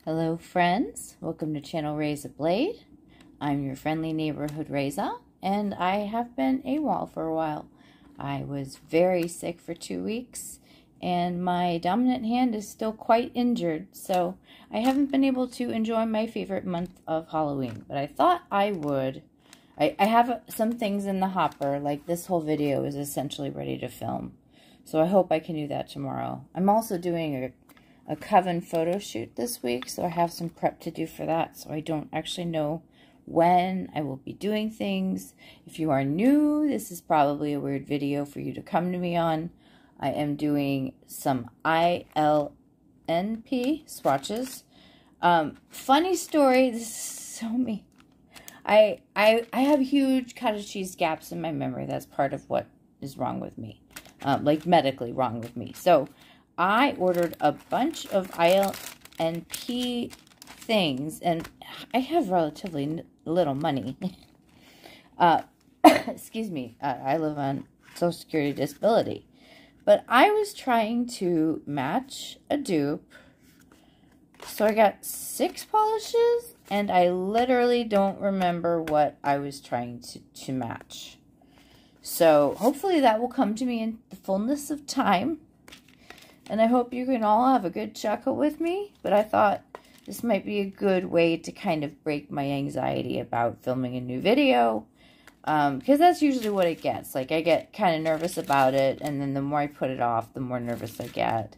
Hello friends, welcome to channel Reza Blade. I'm your friendly neighborhood Reza, and I have been AWOL for a while. I was very sick for 2 weeks, and my dominant hand is still quite injured, so I haven't been able to enjoy my favorite month of Halloween, but I thought I would. I have some things in the hopper, like this whole video is essentially ready to film, so I hope I can do that tomorrow. I'm also doing a Coven photo shoot this week, so I have some prep to do for that, so I don't actually know when I will be doing things. If you are new, this is probably a weird video for you to come to me on. I am doing some ILNP swatches. Funny story, this is so me. I have huge cottage cheese gaps in my memory. That's part of what is wrong with me, like medically wrong with me. So I ordered a bunch of ILNP things, and I have relatively little money. Excuse me, I live on Social Security disability. But I was trying to match a dupe, so I got 6 polishes, and I literally don't remember what I was trying to match. So hopefully that will come to me in the fullness of time. And I hope you can all have a good chuckle with me, but I thought this might be a good way to kind of break my anxiety about filming a new video, because that's usually what it gets. Like, I get kind of nervous about it, and then the more I put it off, the more nervous I get.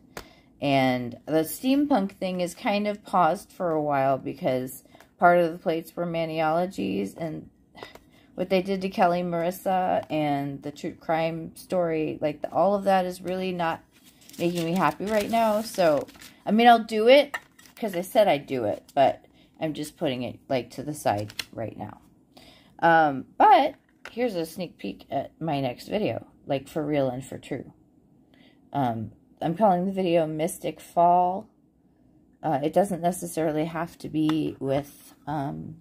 And the steampunk thing is kind of paused for a while because part of the plates were maniologies, and what they did to Kelly Marissa and the true crime story, like all of that is really not making me happy right now. So, I mean, I'll do it because I said I'd do it, but I'm just putting it like to the side right now. But here's a sneak peek at my next video, like for real and for true. I'm calling the video Mystic Fall. It doesn't necessarily have to be with, you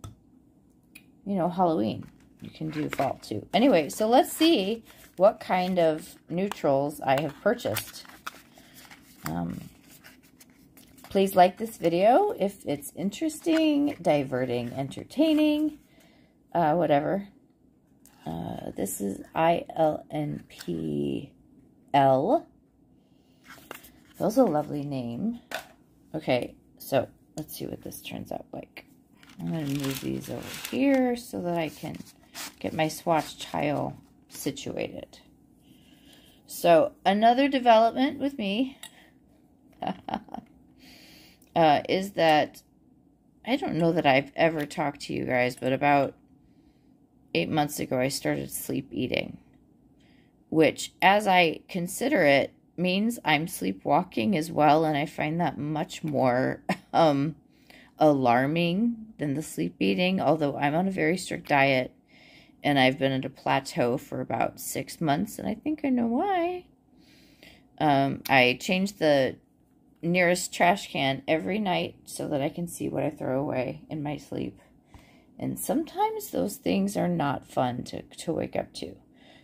know, Halloween. You can do fall too. Anyway, so let's see what kind of neutrals I have purchased. Please like this video if it's interesting, diverting, entertaining, whatever. This is ILNPL. That's a lovely name. Okay, so let's see what this turns out like. I'm going to move these over here so that I can get my swatch tile situated. So another development with me is that I don't know that I've ever talked to you guys, but about 8 months ago I started sleep eating, which, as I consider it, means I'm sleepwalking as well, and I find that much more alarming than the sleep eating, although I'm on a very strict diet and I've been at a plateau for about 6 months, and I think I know why. I change the nearest trash can every night so that I can see what I throw away in my sleep. And sometimes those things are not fun to wake up to.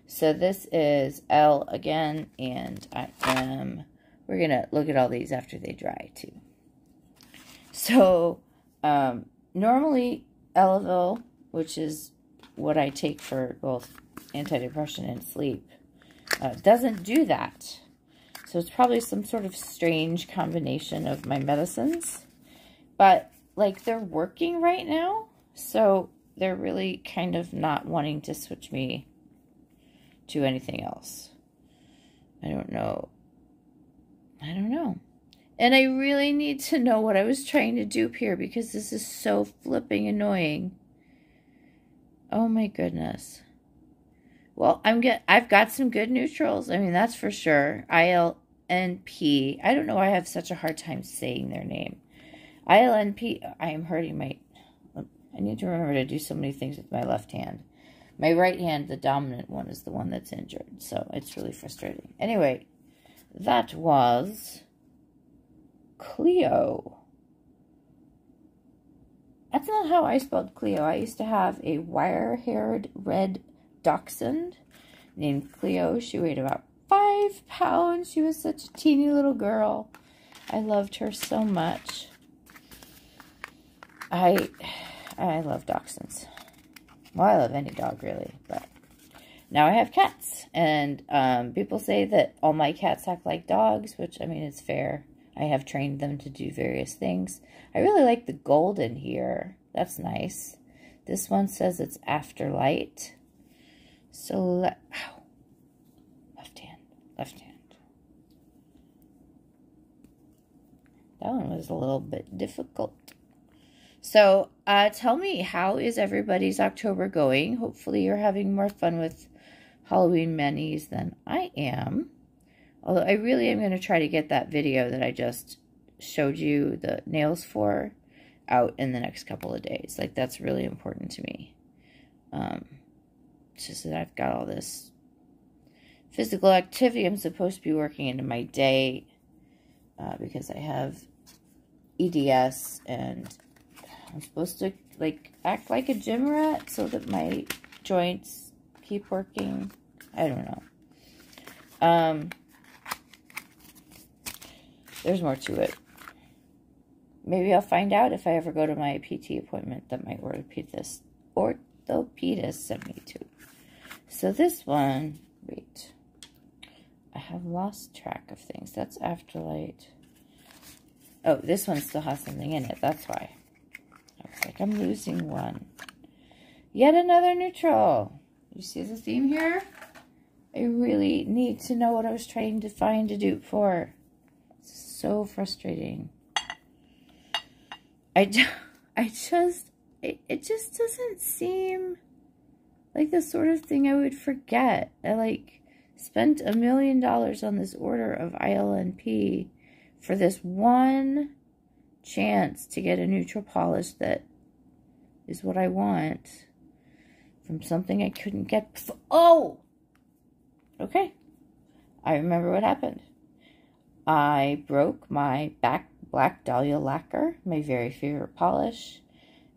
So this is L again, and we're going to look at all these after they dry too. So normally Elavil, which is what I take for both antidepressant and sleep, doesn't do that. So it's probably some sort of strange combination of my medicines. But, like, they're working right now. So they're really kind of not wanting to switch me to anything else. I don't know. And I really need to know what I was trying to dupe here, because this is so flipping annoying. Oh my goodness. Well, I've got some good neutrals. I mean, that's for sure. ILNP. I don't know why I have such a hard time saying their name. ILNP. I am hurting my... I need to remember to do so many things with my left hand. My right hand, the dominant one, is the one that's injured. So it's really frustrating. Anyway, that was Cleo. That's not how I spelled Cleo. I used to have a wire-haired red dachshund named Cleo. She weighed about 5 pounds. She was such a teeny little girl. I loved her so much. I love dachshunds. Well, I love any dog, really, but now I have cats, and people say that all my cats act like dogs, which, I mean, it's fair. I have trained them to do various things. I really like the gold in here. That's nice. This one says it's Afterlight. So, ow. Left hand. That one was a little bit difficult. So, tell me, how is everybody's October going? Hopefully you're having more fun with Halloween minis than I am. Although I really am going to try to get that video that I just showed you the nails for out in the next couple of days. Like, that's really important to me. It's just that I've got all this physical activity I'm supposed to be working into my day because I have EDS, and I'm supposed to, like, act like a gym rat so that my joints keep working. I don't know. There's more to it. Maybe I'll find out if I ever go to my PT appointment that my orthopedist sent me to. So this one, wait. I have lost track of things. That's Afterlight. Oh, this one still has something in it. That's why. I was like, I'm losing one. Yet another neutral. You see the theme here? I really need to know what I was trying to find a dupe for. It's so frustrating. It just doesn't seem like the sort of thing I would forget. I, like, spent $1 million on this order of ILNP for this one chance to get a neutral polish that is what I want from something I couldn't get before. Oh! Okay. I remember what happened. I broke my Black Dahlia lacquer, my very favorite polish.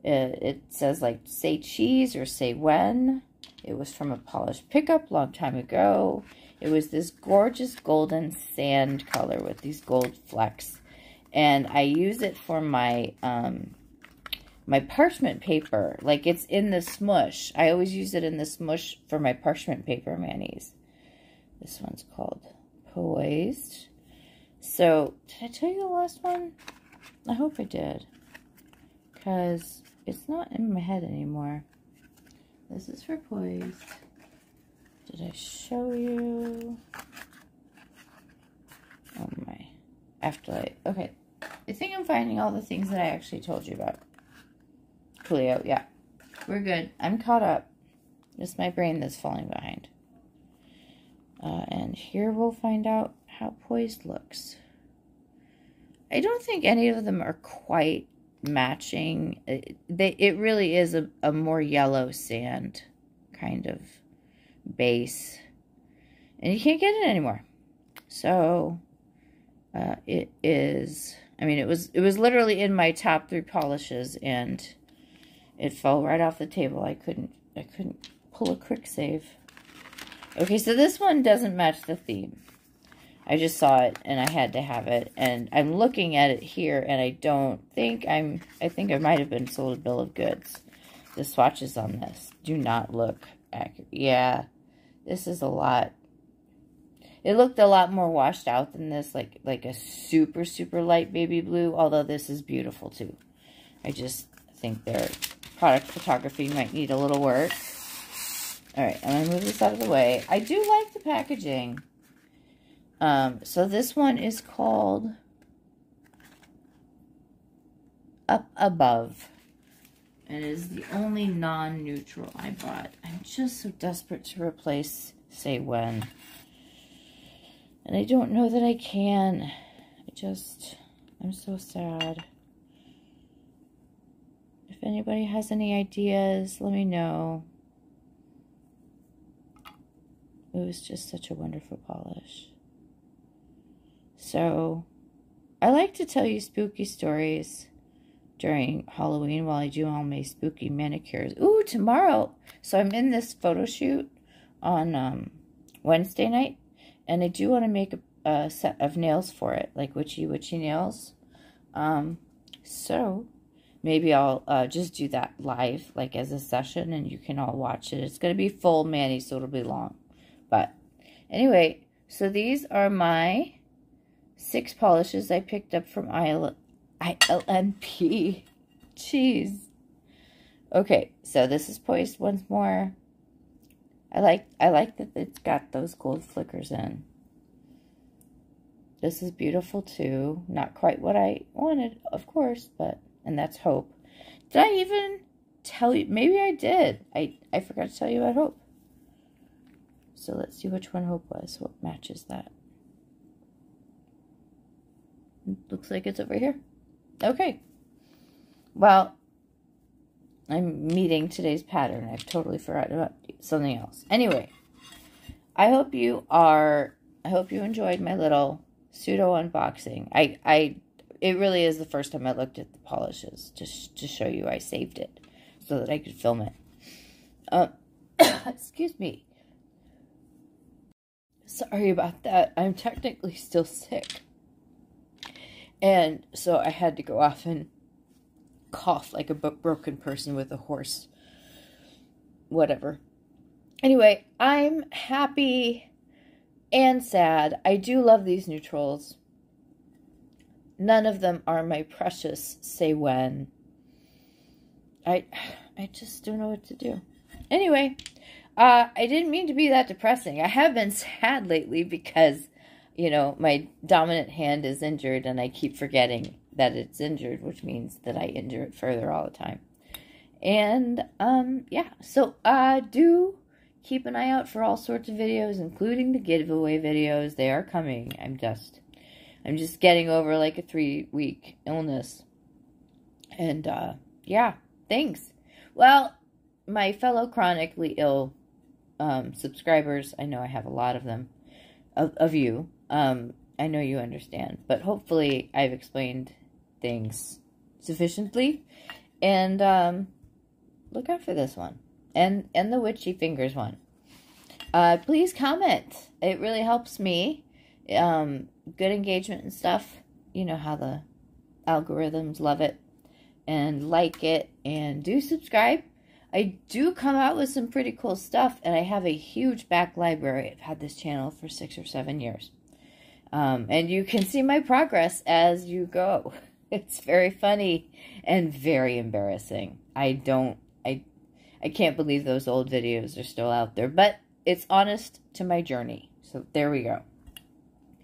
It says, like, say cheese or say when. It was from a polish pickup long time ago. It was this gorgeous golden sand color with these gold flecks. And I use it for my my parchment paper. Like, it's in the smush. I always use it in the smush for my parchment paper manis. This one's called Poised. So, did I tell you the last one? I hope I did. Because it's not in my head anymore. This is for Poised. Did I show you? Oh my. Afterlight. Okay. I think I'm finding all the things that I actually told you about. Coolio, yeah. We're good. I'm caught up. Just my brain that's falling behind. And here we'll find out how Poised looks. I don't think any of them are quite matching. It really is a more yellow sand kind of base. And you can't get it anymore. So, it is, I mean, it was literally in my top 3 polishes, and it fell right off the table. I couldn't pull a quick save. Okay, so this one doesn't match the theme. I just saw it, and I had to have it. And I'm looking at it here, and I think I might have been sold a bill of goods. The swatches on this do not look accurate. Yeah, this is a lot. It looked a lot more washed out than this, like a super, super light baby blue, although this is beautiful, too. I just think their product photography might need a little work. All right, I'm going to move this out of the way. I do like the packaging. So this one is called Up Above. And it is the only non-neutral I bought. I'm just so desperate to replace Say When. And I don't know that I can. I'm so sad. If anybody has any ideas, let me know. It was just such a wonderful polish. So, I like to tell you spooky stories during Halloween while I do all my spooky manicures. Ooh, tomorrow. So I'm in this photo shoot on Wednesday night. And I do want to make a set of nails for it. Like witchy nails. So, maybe I'll just do that live, like as a session, and you can all watch it. It's going to be full mani, so it'll be long. But anyway, so these are my 6 polishes I picked up from ILNP. Jeez. Okay, so this is poised once more. I like that it's got those gold flickers in. This is beautiful too. Not quite what I wanted, of course, but, and that's Hope. Did I even tell you? Maybe I did. I forgot to tell you about Hope. So let's see which one Hope was. What matches that? Looks like it's over here. Okay. Well, I'm meeting today's pattern. I've totally forgotten about something else. Anyway, I hope you enjoyed my little pseudo unboxing. It really is the first time I looked at the polishes, just to show you I saved it so that I could film it. Excuse me. Sorry about that. I'm technically still sick. And so I had to go off and cough like a broken person with a horse. Whatever. Anyway, I'm happy and sad. I do love these neutrals. None of them are my precious say when. I just don't know what to do. Anyway, I didn't mean to be that depressing. I have been sad lately because, you know, my dominant hand is injured and I keep forgetting that it's injured, which means that I injure it further all the time. And, yeah, so, do keep an eye out for all sorts of videos, including the giveaway videos. They are coming. I'm just getting over like a 3-week illness. And, yeah, thanks. Well, my fellow chronically ill, subscribers, I know I have a lot of them, of you, I know you understand, but hopefully I've explained things sufficiently. And, look out for this one. And the Witchy Fingers one. Please comment. It really helps me. Good engagement and stuff. You know how the algorithms love it. And like it. And do subscribe. I do come out with some pretty cool stuff. And I have a huge back library. I've had this channel for 6 or 7 years. And you can see my progress as you go. It's very funny and very embarrassing. I can't believe those old videos are still out there, but it's honest to my journey. So there we go.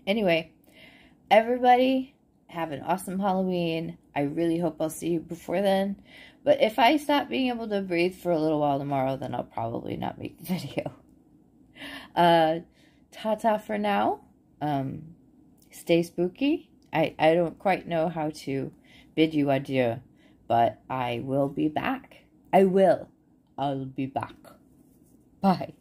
Anyway, everybody have an awesome Halloween. I really hope I'll see you before then. But if I stop being able to breathe for a little while tomorrow, then I'll probably not make the video. Ta-ta for now. Stay spooky. I don't quite know how to bid you adieu, but I will be back. I'll be back. Bye.